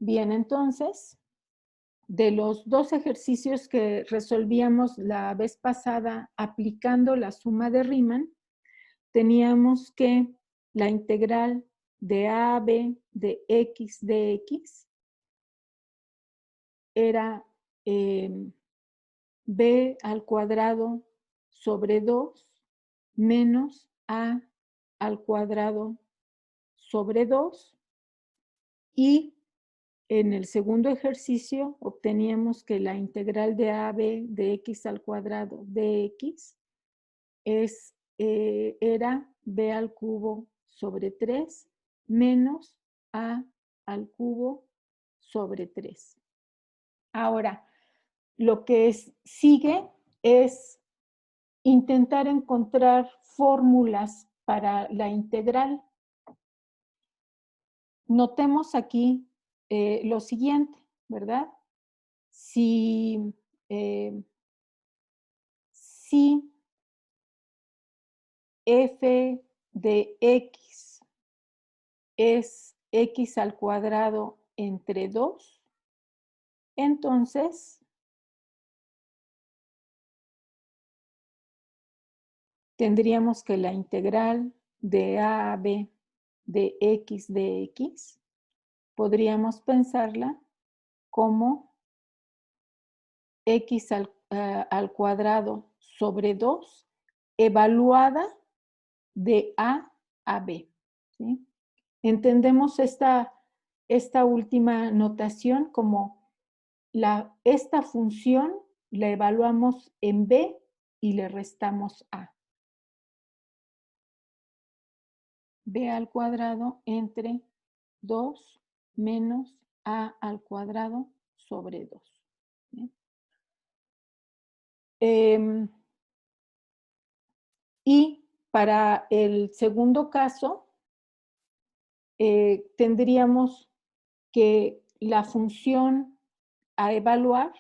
Bien, entonces, de los dos ejercicios que resolvíamos la vez pasada aplicando la suma de Riemann, teníamos que la integral de a a b de x dx era b al cuadrado sobre 2 menos a al cuadrado sobre 2, y en el segundo ejercicio obteníamos que la integral de ab de x al cuadrado de x era b al cubo sobre 3 menos a al cubo sobre 3. Ahora, lo que sigue es intentar encontrar fórmulas para la integral. Notemos aquí lo siguiente, ¿verdad? Si f de x es x al cuadrado entre 2, entonces tendríamos que la integral de a a b de x dx podríamos pensarla como x al cuadrado sobre 2 evaluada de a a b, ¿sí? Entendemos esta última notación como esta función la evaluamos en b y le restamos a. B al cuadrado entre 2 menos a al cuadrado sobre 2. ¿Sí? Y para el segundo caso, tendríamos que la función a evaluar,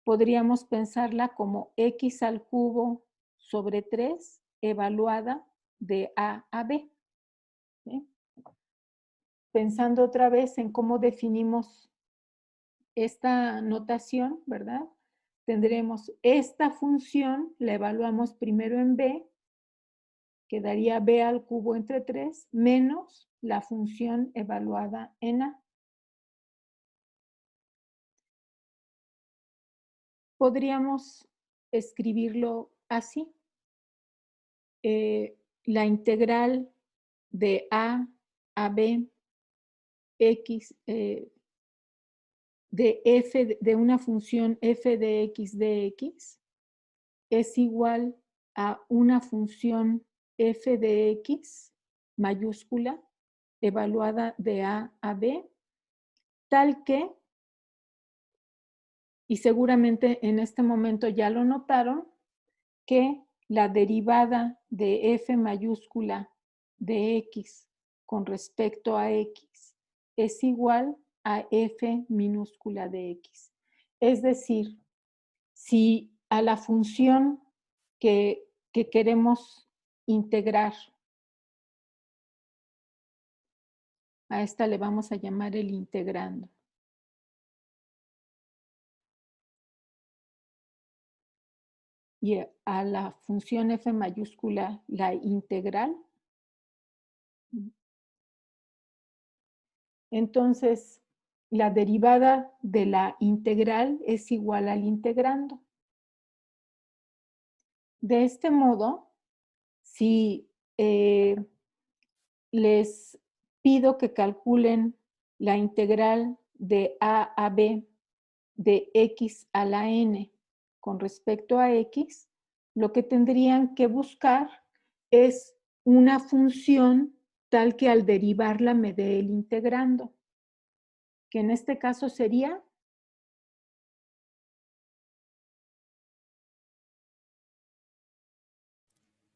podríamos pensarla como x al cubo sobre 3 evaluada de a a b. ¿Sí? Pensando otra vez en cómo definimos esta notación, ¿verdad? Tendremos esta función, la evaluamos primero en b, quedaría b al cubo entre 3, menos la función evaluada en a. Podríamos escribirlo así. La integral de a b x de f de una función f de x dx es igual a una función f de x mayúscula evaluada de a a b, tal que, y seguramente en este momento ya lo notaron, que la derivada de f mayúscula de x con respecto a x es igual a f minúscula de x. Es decir, si a la función que queremos integrar, a esta le vamos a llamar el integrando. Y a la función f mayúscula, la integral. Entonces, la derivada de la integral es igual al integrando. De este modo, si les pido que calculen la integral de a a b de x a la n con respecto a x, lo que tendrían que buscar es una función tal que al derivarla me dé el integrando, que en este caso sería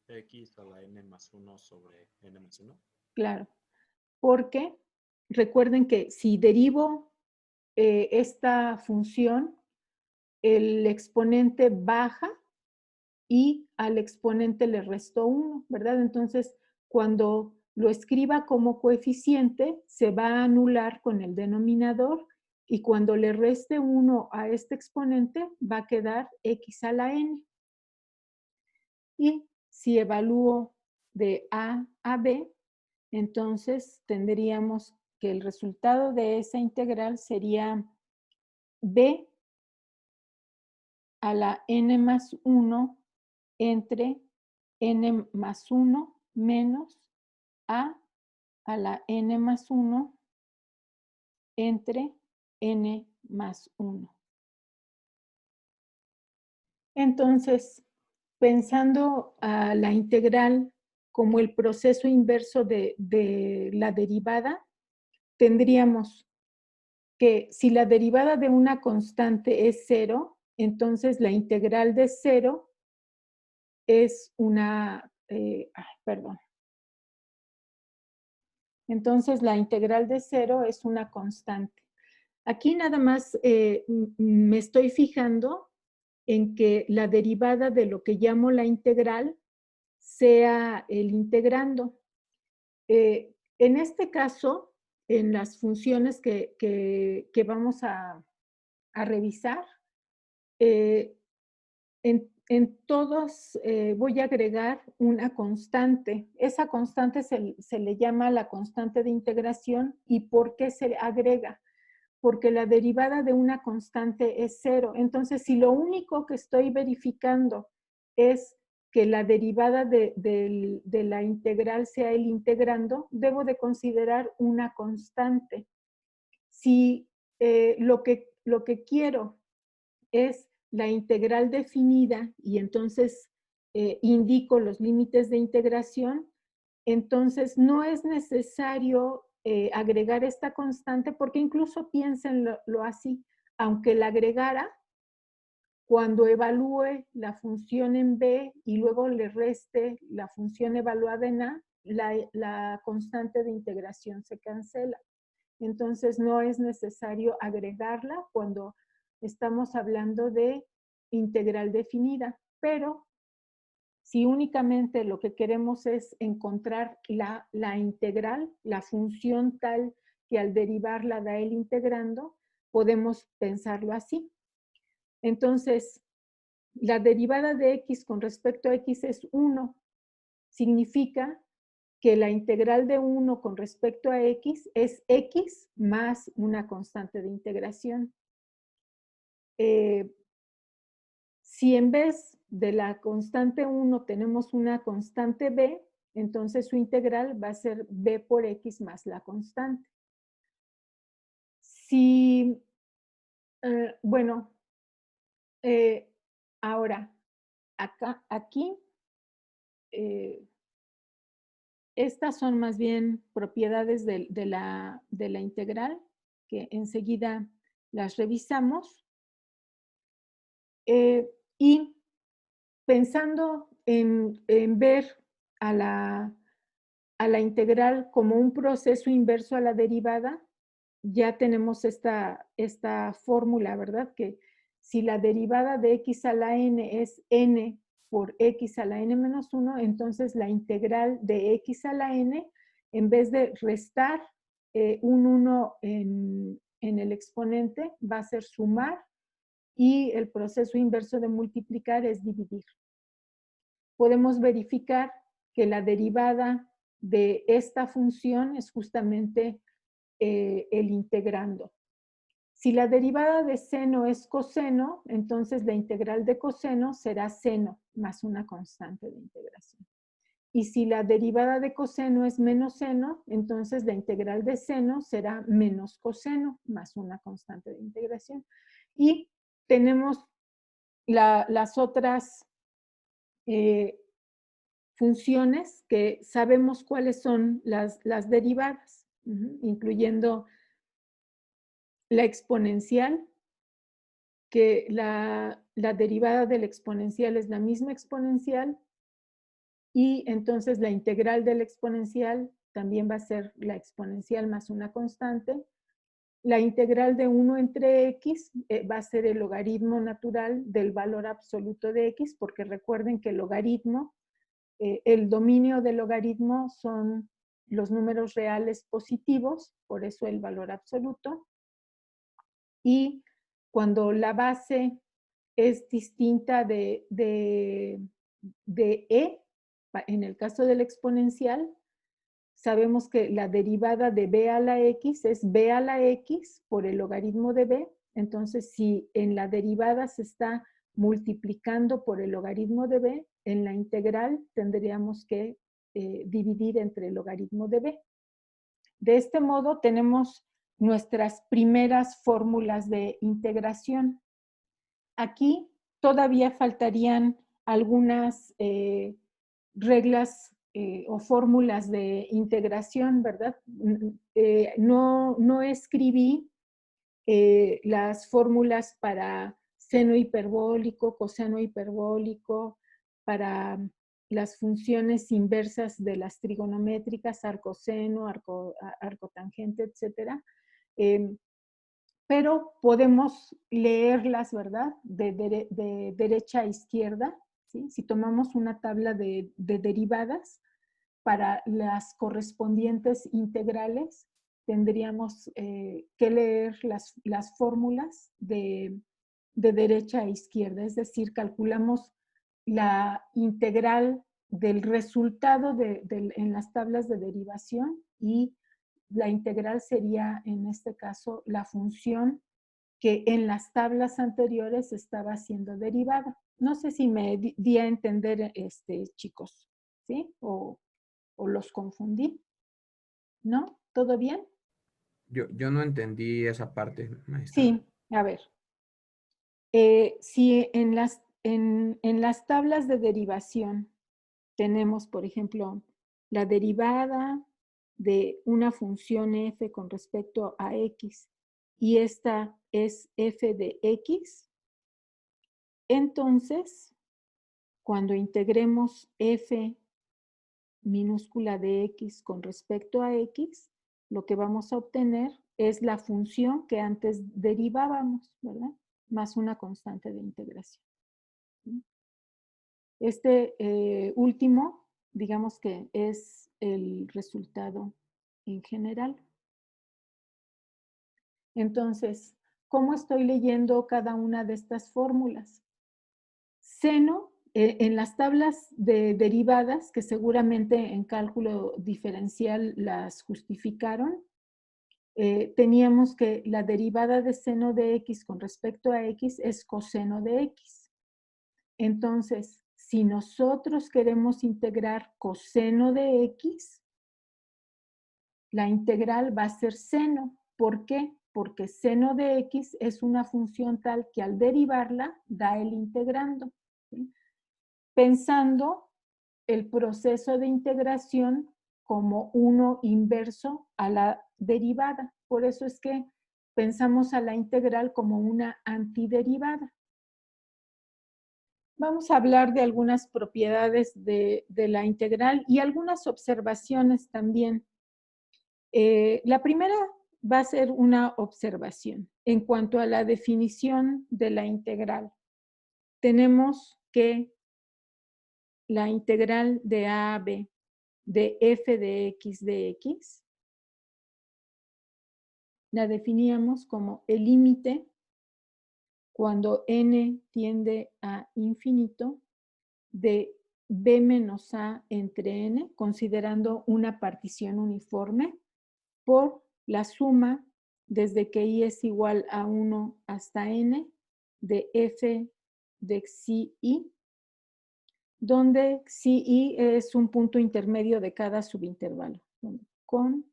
x a la n más 1 sobre n más 1. Claro, porque recuerden que si derivo esta función, el exponente baja y al exponente le resto 1, ¿verdad? Entonces, cuando lo escriba como coeficiente, se va a anular con el denominador y cuando le reste 1 a este exponente va a quedar x a la n. Y si evalúo de A a B, entonces tendríamos que el resultado de esa integral sería B a la n más 1 entre n más 1 menos A a la n más 1 entre n más 1. Entonces, pensando a la integral como el proceso inverso de la derivada, tendríamos que si la derivada de una constante es 0, entonces la integral de 0 es una, perdón. Entonces la integral de 0 es una constante. Aquí nada más me estoy fijando en que la derivada de lo que llamo la integral sea el integrando. En este caso, en las funciones que vamos a revisar, en todos voy a agregar una constante. Esa constante se le llama la constante de integración. ¿Y por qué se agrega? Porque la derivada de una constante es 0. Entonces, si lo único que estoy verificando es que la derivada de la integral sea el integrando, debo de considerar una constante. Si lo que quiero es la integral definida y entonces indico los límites de integración, entonces no es necesario agregar esta constante porque incluso piénsenlo así, aunque la agregara, cuando evalúe la función en B y luego le reste la función evaluada en A, la constante de integración se cancela. Entonces no es necesario agregarla cuando estamos hablando de integral definida, pero si únicamente lo que queremos es encontrar la integral, la función tal que al derivarla da el integrando, podemos pensarlo así. Entonces, la derivada de x con respecto a x es 1. Significa que la integral de 1 con respecto a x es x más una constante de integración. Si en vez de la constante 1 tenemos una constante b, entonces su integral va a ser b por x más la constante. Si, bueno, ahora, aquí, estas son más bien propiedades de la integral, que enseguida las revisamos. Y pensando en ver a la integral como un proceso inverso a la derivada, ya tenemos esta fórmula, ¿verdad? Que si la derivada de x a la n es n por x a la n menos 1, entonces la integral de x a la n, en vez de restar un 1 en el exponente, va a ser sumar y el proceso inverso de multiplicar es dividir. Podemos verificar que la derivada de esta función es justamente el integrando. Si la derivada de seno es coseno, entonces la integral de coseno será seno más una constante de integración. Y si la derivada de coseno es menos seno, entonces la integral de seno será menos coseno más una constante de integración. Y tenemos las otras funciones que sabemos cuáles son las derivadas, incluyendo la exponencial, que la derivada del exponencial es la misma exponencial, y entonces la integral del exponencial también va a ser la exponencial más una constante. La integral de 1 entre x va a ser el logaritmo natural del valor absoluto de x, porque recuerden que el logaritmo, el dominio del logaritmo son los números reales positivos, por eso el valor absoluto. Y cuando la base es distinta de E, en el caso del exponencial, sabemos que la derivada de b a la x es b a la x por el logaritmo de b. Entonces, si en la derivada se está multiplicando por el logaritmo de b, en la integral tendríamos que dividir entre el logaritmo de b. De este modo tenemos nuestras primeras fórmulas de integración. Aquí todavía faltarían algunas reglas o fórmulas de integración, ¿verdad? No escribí las fórmulas para seno hiperbólico, coseno hiperbólico, para las funciones inversas de las trigonométricas, arcoseno, arcotangente, etcétera. Pero podemos leerlas, ¿verdad? De derecha a izquierda, ¿sí? Si tomamos una tabla de derivadas, para las correspondientes integrales, tendríamos que leer las fórmulas de derecha a izquierda, es decir, calculamos la integral del resultado en las tablas de derivación y la integral sería, en este caso, la función que en las tablas anteriores estaba siendo derivada. No sé si me di a entender, chicos, ¿sí? O los confundí, ¿no? ¿Todo bien? Yo no entendí esa parte, maestra. Sí, a ver. Si en las tablas de derivación tenemos, por ejemplo, la derivada de una función f con respecto a x y esta es f de x, entonces, cuando integremos f minúscula de x con respecto a x, lo que vamos a obtener es la función que antes derivábamos, ¿verdad? Más una constante de integración. Este último, digamos que es el resultado en general. Entonces, ¿cómo estoy leyendo cada una de estas fórmulas? Seno, en las tablas de derivadas, que seguramente en cálculo diferencial las justificaron, teníamos que la derivada de seno de x con respecto a x es coseno de x. Entonces, si nosotros queremos integrar coseno de x, la integral va a ser seno. ¿Por qué? Porque seno de x es una función tal que al derivarla da el integrando, ¿sí? Pensando el proceso de integración como uno inverso a la derivada. Por eso es que pensamos a la integral como una antiderivada. Vamos a hablar de algunas propiedades de la integral y algunas observaciones también. La primera va a ser una observación. En cuanto a la definición de la integral, tenemos que la integral de a a b de f de x la definíamos como el límite cuando n tiende a infinito de b menos a entre n, considerando una partición uniforme, por la suma desde que i es igual a 1 hasta n de f de xi i, donde xi i es un punto intermedio de cada subintervalo. Con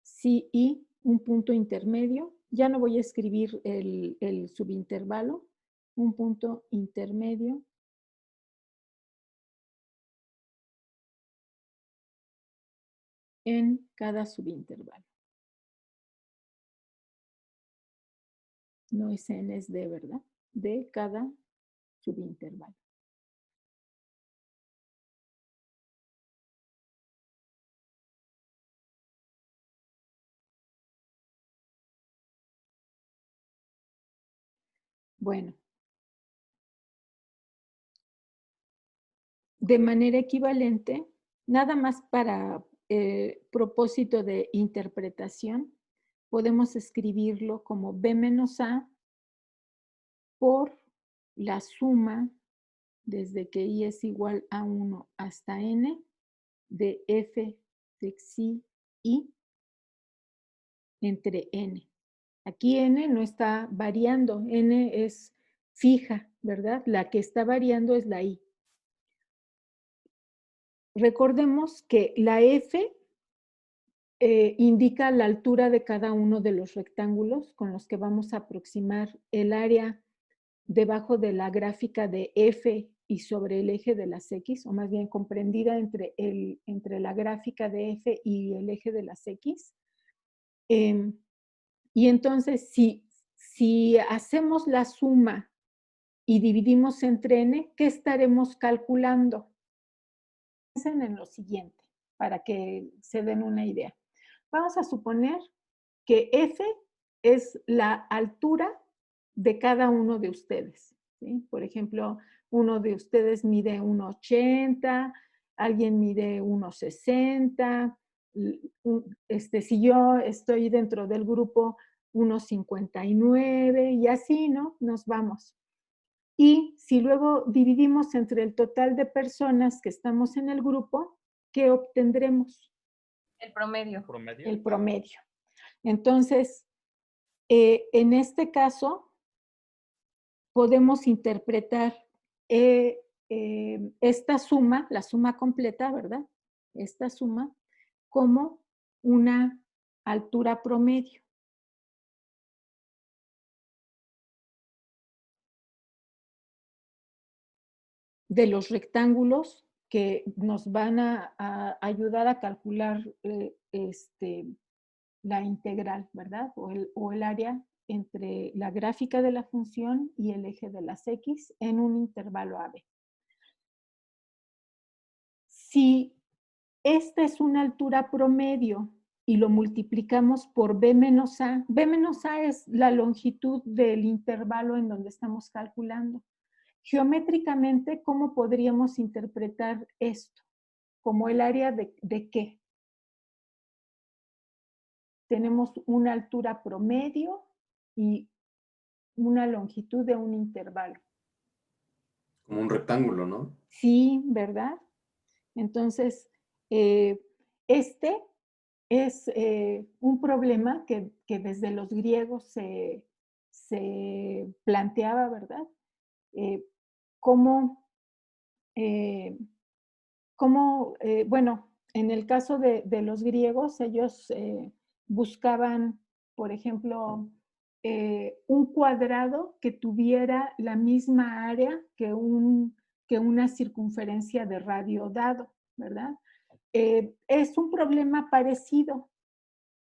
xi i, un punto intermedio, ya no voy a escribir el subintervalo, un punto intermedio en cada subintervalo. No es n, es d, ¿verdad? De cada subintervalo. Bueno. De manera equivalente, Nada más para propósito de interpretación, podemos escribirlo como B menos A por la suma desde que I es igual a 1 hasta N de F de Xi I entre N. Aquí N no está variando, N es fija, ¿verdad? La que está variando es la I. Recordemos que la F indica la altura de cada uno de los rectángulos con los que vamos a aproximar el área debajo de la gráfica de F y sobre el eje de las X, o más bien comprendida entre la gráfica de F y el eje de las X. Y entonces, si hacemos la suma y dividimos entre N, ¿qué estaremos calculando? Piensen en lo siguiente, para que se den una idea. Vamos a suponer que F es la altura de cada uno de ustedes, ¿sí? Por ejemplo, uno de ustedes mide 1,80, alguien mide 1,60, si yo estoy dentro del grupo 1,59 y así, ¿no? Nos vamos. Y si luego dividimos entre el total de personas que estamos en el grupo, ¿qué obtendremos? El promedio. El promedio. Entonces, en este caso, podemos interpretar esta suma, la suma completa, ¿verdad? Esta suma como una altura promedio. De los rectángulos que nos van a ayudar a calcular la integral, ¿verdad? O el área entre la gráfica de la función y el eje de las X en un intervalo AB. Si esta es una altura promedio y lo multiplicamos por B menos A es la longitud del intervalo en donde estamos calculando. Geométricamente, ¿cómo podríamos interpretar esto? ¿Como el área de qué? Tenemos una altura promedio y una longitud de un intervalo. Como un rectángulo, ¿no? Sí, ¿verdad? Entonces, este es un problema que desde los griegos se planteaba, ¿verdad? Cómo, bueno, en el caso de los griegos, ellos buscaban, por ejemplo, un cuadrado que tuviera la misma área que una circunferencia de radio dado, ¿verdad? Es un problema parecido.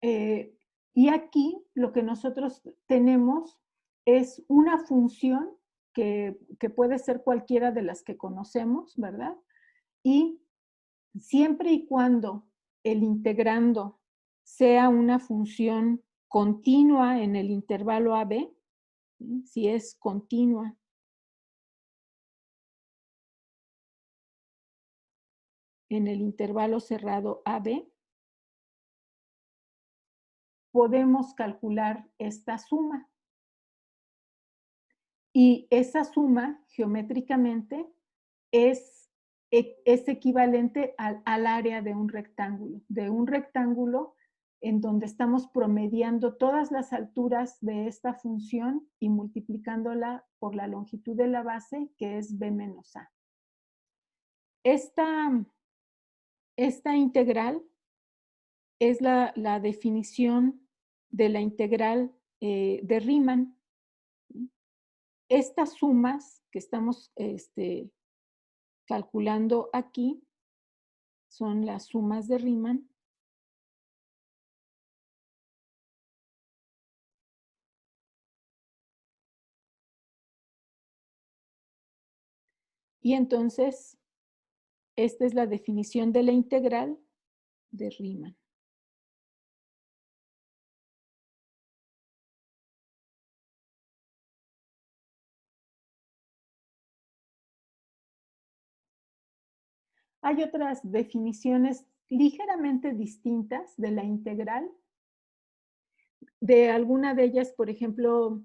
Y aquí lo que nosotros tenemos es una función que puede ser cualquiera de las que conocemos, ¿verdad? Y siempre y cuando el integrando sea una función continua en el intervalo AB, ¿sí? Si es continua en el intervalo cerrado AB, podemos calcular esta suma. Y esa suma, geométricamente, es equivalente al área de un rectángulo en donde estamos promediando todas las alturas de esta función y multiplicándola por la longitud de la base, que es B menos A. Esta integral es la definición de la integral de Riemann. Estas sumas que estamos calculando aquí son las sumas de Riemann. Y entonces, esta es la definición de la integral de Riemann. Hay otras definiciones ligeramente distintas de la integral. De alguna de ellas, por ejemplo,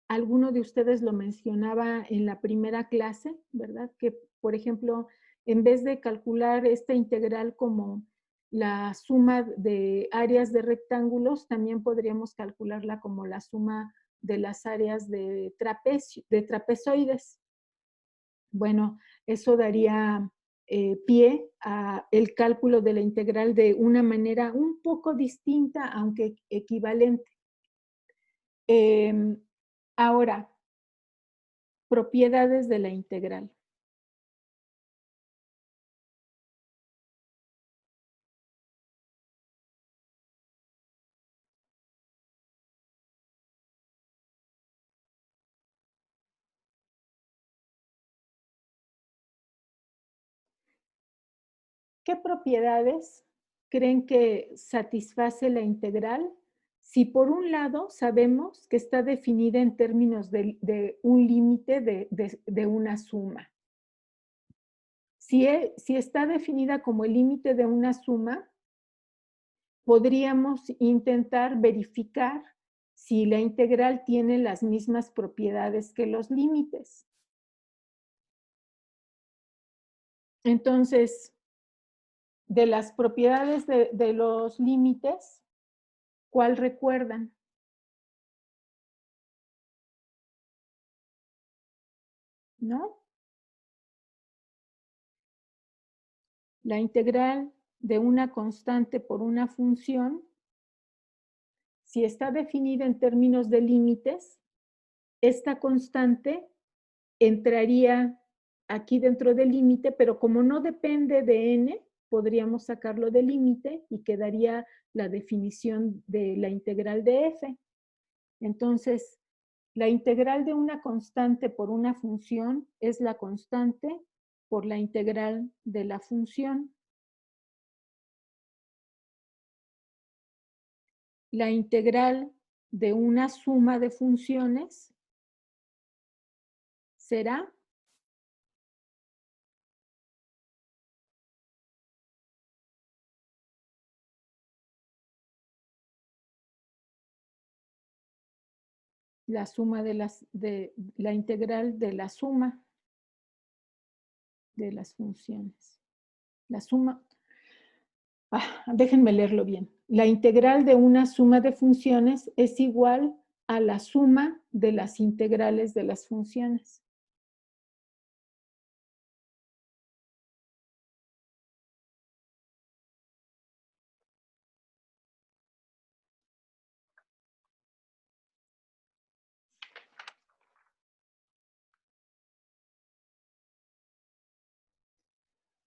alguno de ustedes lo mencionaba en la primera clase, ¿verdad? Que, por ejemplo, en vez de calcular esta integral como la suma de áreas de rectángulos, también podríamos calcularla como la suma de las áreas de trapezoides. Bueno, eso daría pie a el cálculo de la integral de una manera un poco distinta, aunque equivalente. Ahora, propiedades de la integral. ¿Qué propiedades creen que satisface la integral? Si por un lado sabemos que está definida en términos de un límite de una suma. Si está definida como el límite de una suma, podríamos intentar verificar si la integral tiene las mismas propiedades que los límites. Entonces, de las propiedades de los límites, ¿cuál recuerdan? ¿No? La integral de una constante por una función, si está definida en términos de límites, esta constante entraría aquí dentro del límite, pero como no depende de n, podríamos sacarlo del límite y quedaría la definición de la integral de f. Entonces, la integral de una constante por una función es la constante por la integral de la función. La integral de una suma de funciones será la suma de la integral de la suma de las funciones. La suma, déjenme leerlo bien. La integral de una suma de funciones es igual a la suma de las integrales de las funciones.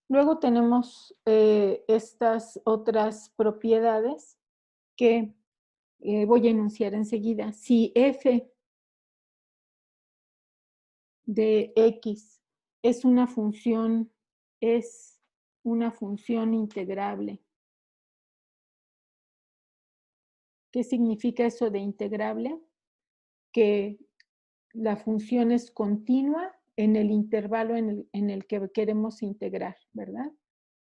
Luego tenemos estas otras propiedades que voy a enunciar enseguida. Si f de x es una función integrable. ¿Qué significa eso de integrable? Que la función es continua en el intervalo en el que queremos integrar, ¿verdad?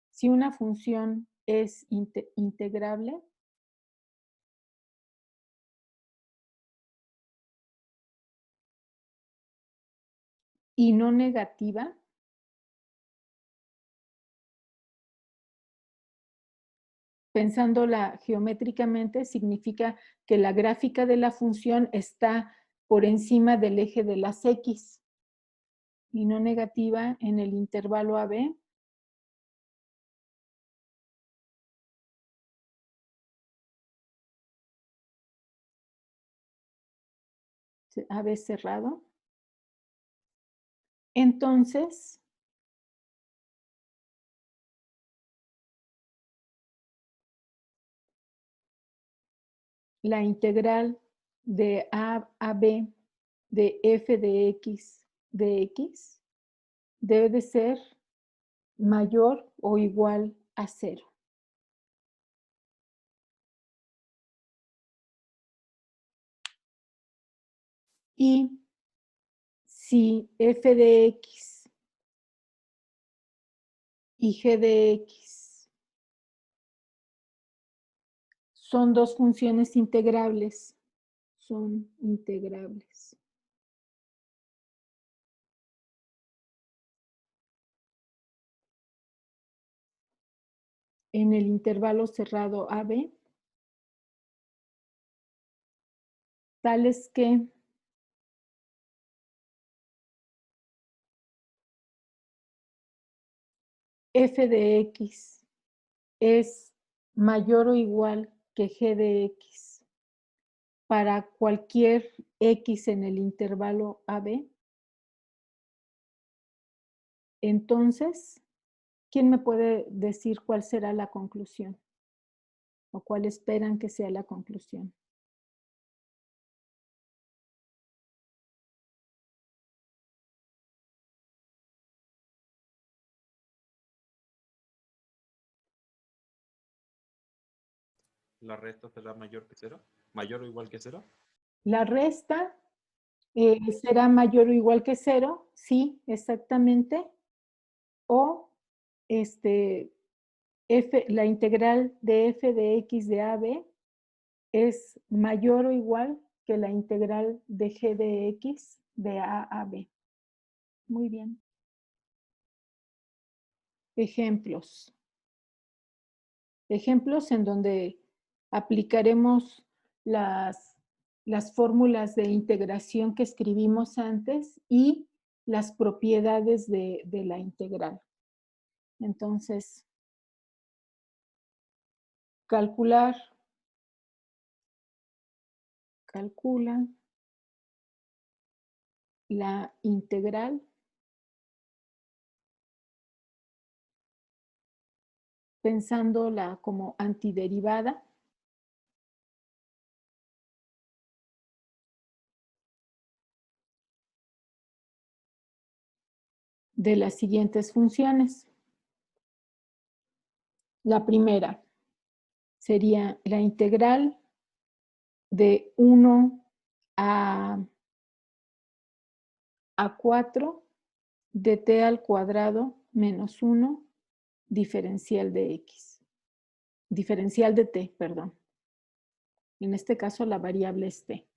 Si una función es integrable, y no negativa, pensándola geométricamente, significa que la gráfica de la función está por encima del eje de las x, y no negativa en el intervalo AB. AB cerrado. Entonces, la integral de A a B de f de x debe de ser mayor o igual a 0. Y si f de x y g de x son dos funciones integrables. Son integrables. En el intervalo cerrado AB, tales que f de x es mayor o igual que g de x para cualquier x en el intervalo AB, entonces, ¿quién me puede decir cuál será la conclusión? ¿O cuál esperan que sea la conclusión? ¿La resta será mayor que 0? ¿Mayor o igual que 0? La resta será mayor o igual que 0, sí, exactamente. O la integral de f de x de AB es mayor o igual que la integral de g de x de A a B. Muy bien. Ejemplos. Ejemplos en donde aplicaremos las fórmulas de integración que escribimos antes y las propiedades de la integral. Entonces, calcula la integral pensándola como antiderivada de las siguientes funciones. La primera sería la integral de 1 a 4 de t al cuadrado menos 1 diferencial de x. Diferencial de t, perdón. En este caso la variable es t.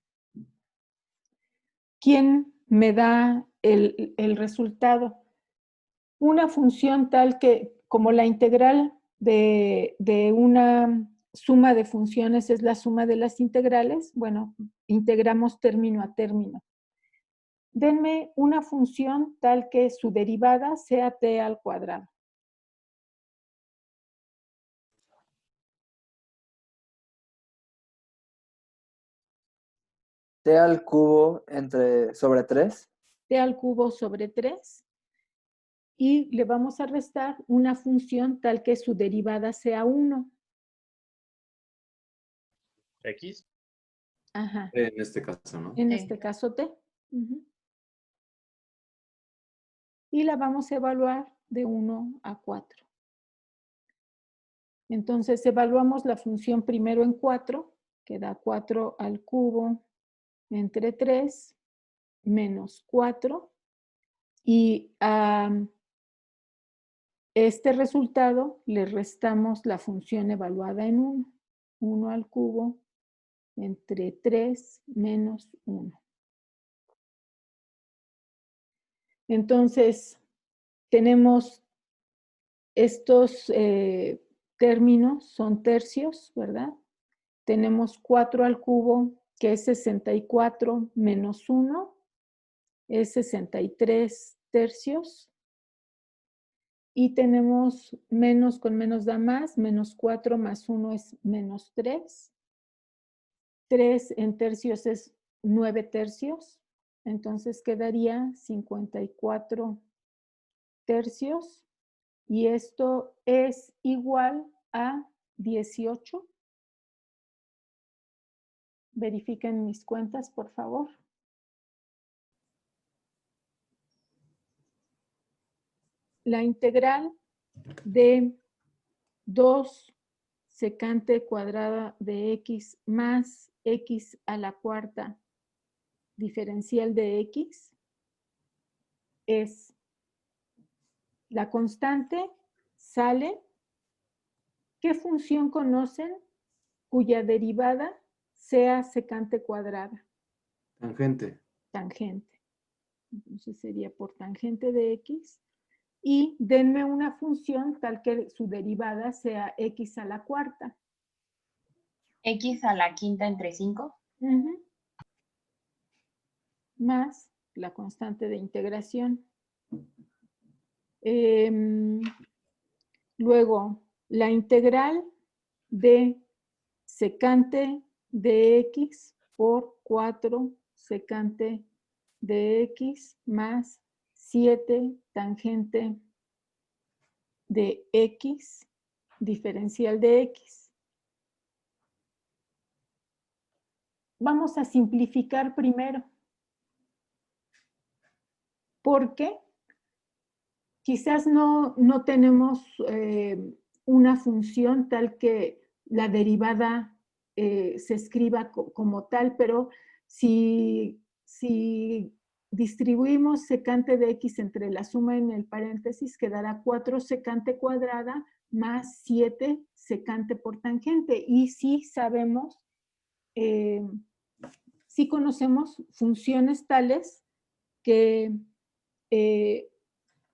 ¿Quién me da el resultado? Una función tal que, como la integral de una suma de funciones es la suma de las integrales, bueno, integramos término a término. Denme una función tal que su derivada sea t al cuadrado. T al cubo sobre 3. T al cubo sobre 3. Y le vamos a restar una función tal que su derivada sea 1. ¿X? Ajá. En este caso, ¿no? En este caso t. Y la vamos a evaluar de 1 a 4. Entonces, evaluamos la función primero en 4, que da 4 al cubo entre 3 menos 4. Y a este resultado le restamos la función evaluada en 1. 1 al cubo entre 3 menos 1. Entonces, tenemos estos términos, son tercios, ¿verdad? Tenemos 4 al cubo, que es 64 menos 1, es 63 tercios. Y tenemos menos con menos da más, menos 4 más 1 es menos 3. 3 en tercios es 9 tercios. Entonces quedaría 54 tercios. Y esto es igual a 18. Verifiquen mis cuentas, por favor. La integral de 2 secante cuadrada de x más x a la cuarta diferencial de x es la constante sale. ¿Qué función conocen cuya derivada sea secante cuadrada? Tangente. Tangente. Entonces sería por tangente de x. Y denme una función tal que su derivada sea x a la cuarta. X a la quinta entre 5. Ujú. Más la constante de integración. Luego, la integral de secante de x por 4 secante de x más 7 tangente de x diferencial de x. Vamos a simplificar primero. Porque quizás no tenemos una función tal que la derivada se escriba como tal, pero si distribuimos secante de x entre la suma en el paréntesis, quedará 4 secante cuadrada más 7 secante por tangente. Y sí sabemos, sí conocemos funciones tales que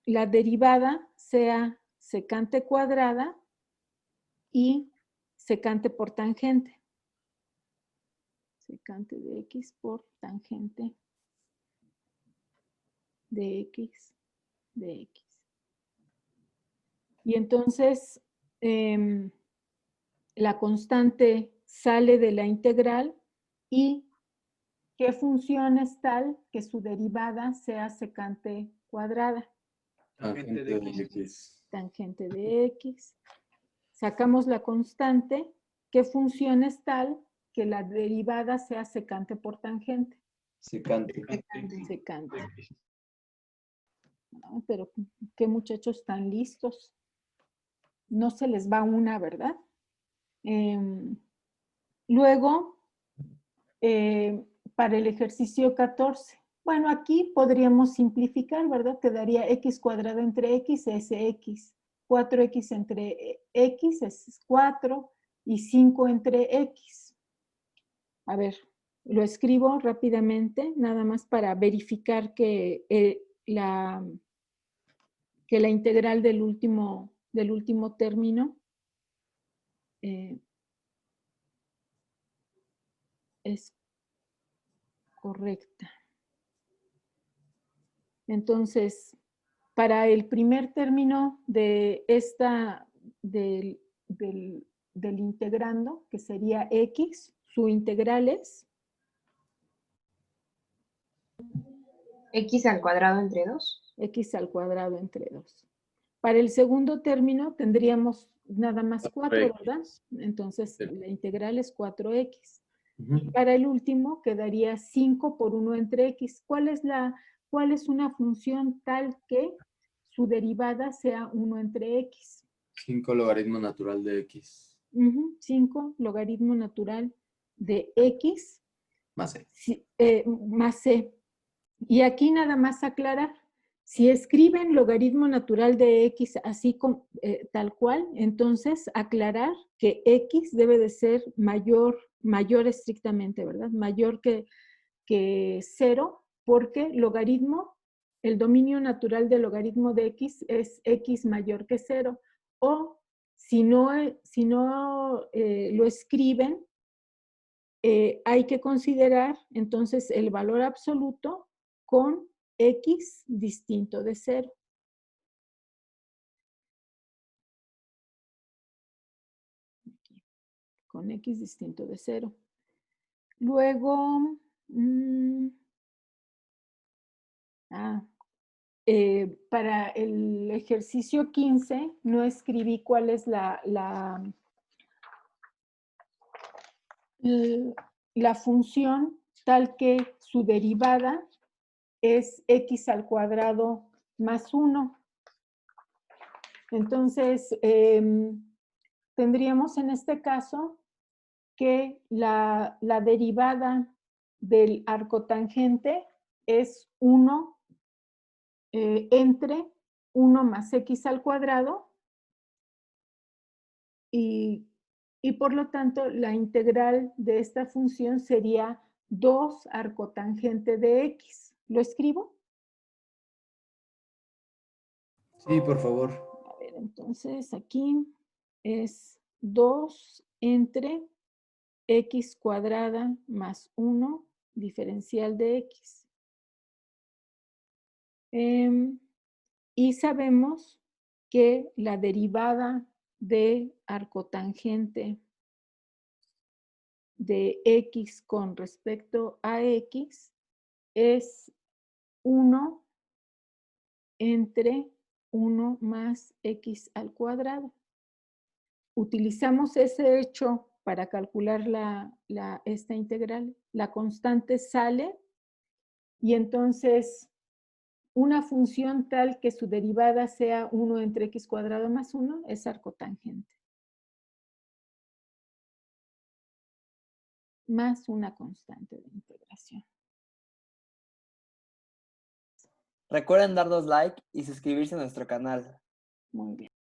la derivada sea secante cuadrada y secante por tangente. Secante de x por tangente de x de x. Y entonces la constante sale de la integral y ¿qué función es tal que su derivada sea secante cuadrada? Tangente de x. Tangente de x. Sacamos la constante. ¿Qué función es tal que la derivada sea secante por tangente? Secante. Secante. No, pero qué muchachos tan listos. No se les va una, ¿verdad? Luego, para el ejercicio 14. Bueno, aquí podríamos simplificar, ¿verdad? Quedaría x cuadrado entre x es x. 4x entre x es 4 y 5 entre x. A ver, lo escribo rápidamente, nada más para verificar que la integral del último término es correcta. Entonces, para el primer término de del integrando, que sería x, su integral es X al cuadrado entre 2. x al cuadrado entre 2. Para el segundo término tendríamos nada más 4, ¿verdad? Entonces, Sí. la integral es 4x. Ujú. Para el último quedaría 5 por 1 entre x. ¿Cuál es una función tal que su derivada sea 1 entre x? 5 logaritmo natural de x. 5 logaritmo natural de x Más c. más c. Y aquí nada más aclarar, si escriben logaritmo natural de x así tal cual, entonces aclarar que x debe de ser mayor estrictamente, ¿verdad? Mayor que 0, porque logaritmo, el dominio natural del logaritmo de x es x mayor que 0. O si no lo escriben, hay que considerar entonces el valor absoluto con x distinto de 0. Con x distinto de 0. Luego, para el ejercicio 15 no escribí cuál es la función tal que su derivada es x al cuadrado más 1. Entonces, tendríamos en este caso que la derivada del arcotangente es 1 entre 1 más x al cuadrado, y por lo tanto la integral de esta función sería 2 arcotangente de x. ¿Lo escribo? Sí, por favor. A ver, entonces aquí es 2 entre x cuadrada más 1 diferencial de x. Y sabemos que la derivada de arcotangente de x con respecto a x es 1 entre 1 más x al cuadrado. Utilizamos ese hecho para calcular esta integral. La constante sale y entonces una función tal que su derivada sea 1 entre x cuadrado más 1 es arcotangente. Más una constante de integración. Recuerden darnos like y suscribirse a nuestro canal. Muy bien.